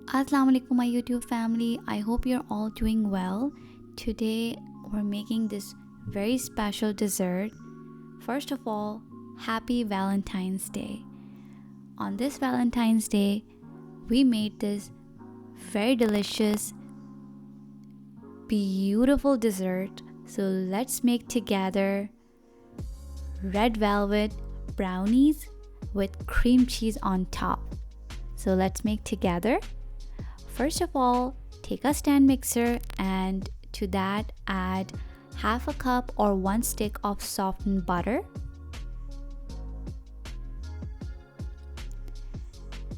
Assalamu alaikum my YouTube family. I hope you're all doing well. Today we're making this very special dessert. First of all, happy Valentine's Day. On this Valentine's Day, we made this very delicious, beautiful dessert. So let's make together red velvet brownies with cream cheese on top. So let's make together. First of all, take a stand mixer and to that add half a cup or 1 stick of softened butter.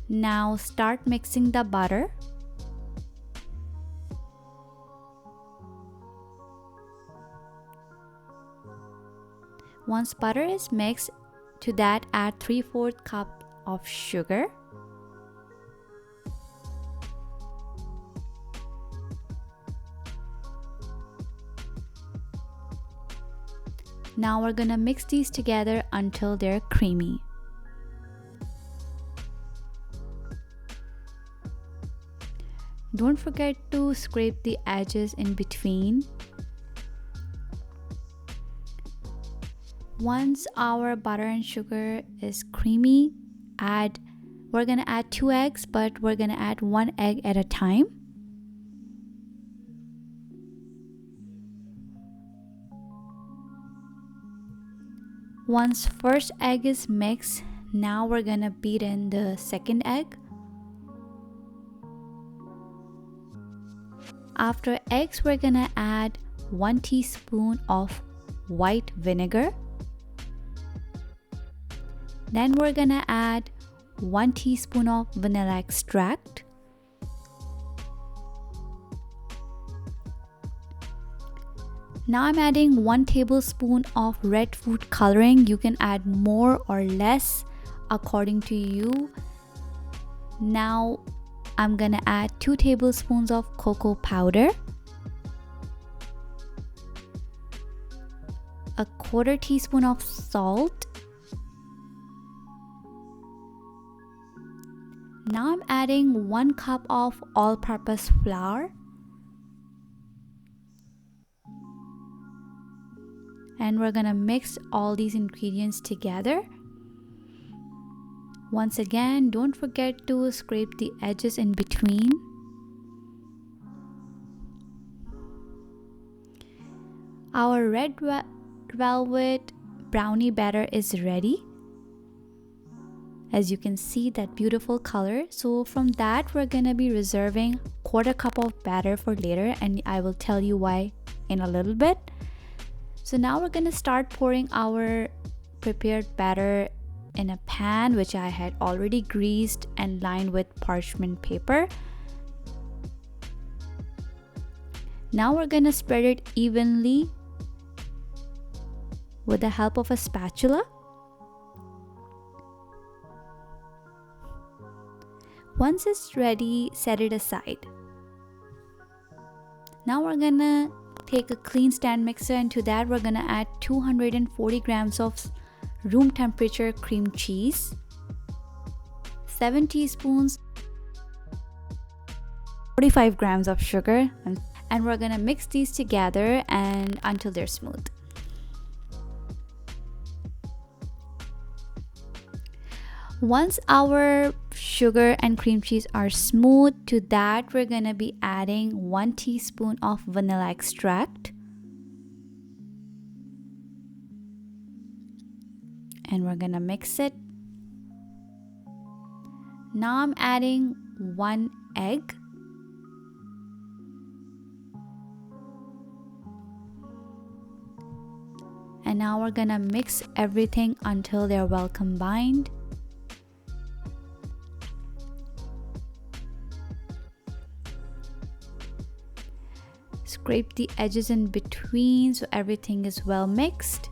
Now start mixing the butter. Once butter is mixed, to that add 3/4 cup of sugar. Now we're gonna mix these together until they're creamy. Don't forget to scrape the edges in between. Once our butter and sugar is creamy, we're gonna add 2 eggs, but we're gonna add 1 egg at a time. Once first egg is mixed, now we're gonna beat in the second egg. After eggs, we're gonna add 1 teaspoon of white vinegar. Then we're gonna add 1 teaspoon of vanilla extract. Now I'm adding 1 tablespoon of red food coloring. You can add more or less according to you. Now I'm gonna add 2 tablespoons of cocoa powder, a 1/4 teaspoon of salt. Now I'm adding 1 cup of all-purpose flour. And we're gonna mix all these ingredients together. Once again, don't forget to scrape the edges in between. Our red velvet brownie batter is ready. As you can see, that beautiful color. So from that, we're gonna be reserving 1/4 cup of batter for later, and I will tell you why in a little bit. So now we're gonna start pouring our prepared batter in a pan which I had already greased and lined with parchment paper. Now we're gonna spread it evenly with the help of a spatula. Once it's ready, set it aside. Now we're gonna take a clean stand mixer, and to that we're gonna add 240 grams of room temperature cream cheese, 7 teaspoons, 45 grams of sugar, and we're gonna mix these together and until they're smooth. Once our sugar and cream cheese are smooth, to that we're gonna be adding 1 teaspoon of vanilla extract. And we're gonna mix it. Now I'm adding 1 egg. And now we're gonna mix everything until they're well combined. Scrape the edges in between so everything is well mixed.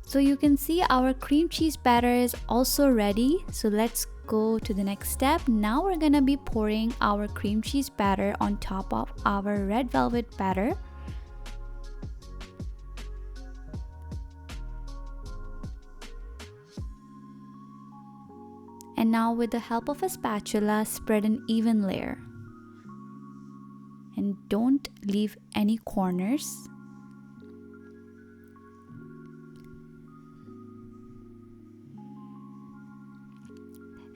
So you can see our cream cheese batter is also ready. So let's go to the next step. Now we're gonna be pouring our cream cheese batter on top of our red velvet batter. And now with the help of a spatula, spread an even layer. And don't leave any corners.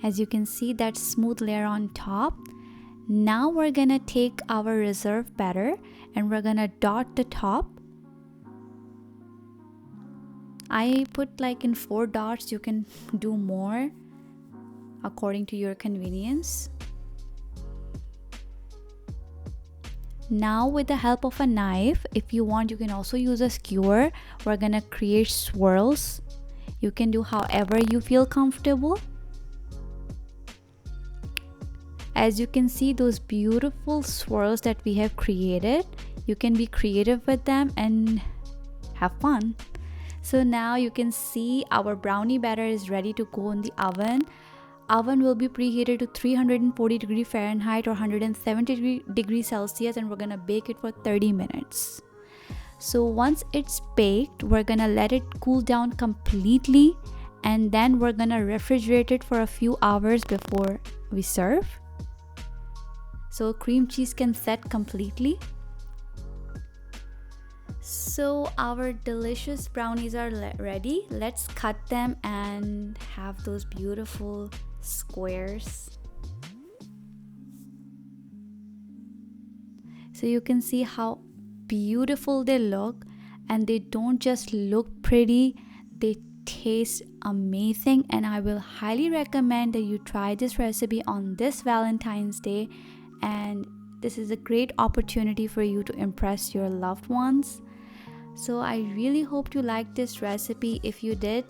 As you can see, that smooth layer on top. Now we're gonna take our reserve batter and we're gonna dot the top. I put like in 4 dots. You can do more according to your convenience. Now with the help of a knife, if you want, you can also use a skewer. We're gonna create swirls. You can do however you feel comfortable. As you can see, those beautiful swirls that we have created, you can be creative with them and have fun. So now you can see our brownie batter is ready to go in the oven. Oven will be preheated to 340 degrees Fahrenheit or 170 degrees Celsius, and we're gonna bake it for 30 minutes. So once it's baked, we're gonna let it cool down completely, and then we're gonna refrigerate it for a few hours before we serve. So cream cheese can set completely. So our delicious brownies are ready. Let's cut them and have those beautiful squares. So you can see how beautiful they look, and they don't just look pretty, they taste amazing. And I will highly recommend that you try this recipe on this Valentine's Day, and this is a great opportunity for you to impress your loved ones. So I really hope you liked this recipe. If you did,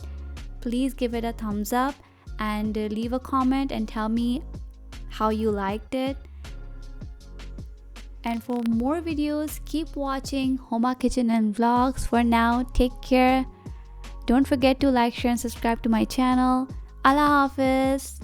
please give it a thumbs up and leave a comment and tell me how you liked it. And for more videos, keep watching Homa Kitchen and Vlogs. For now, take care. Don't forget to like, share and subscribe to my channel. Allah Hafiz.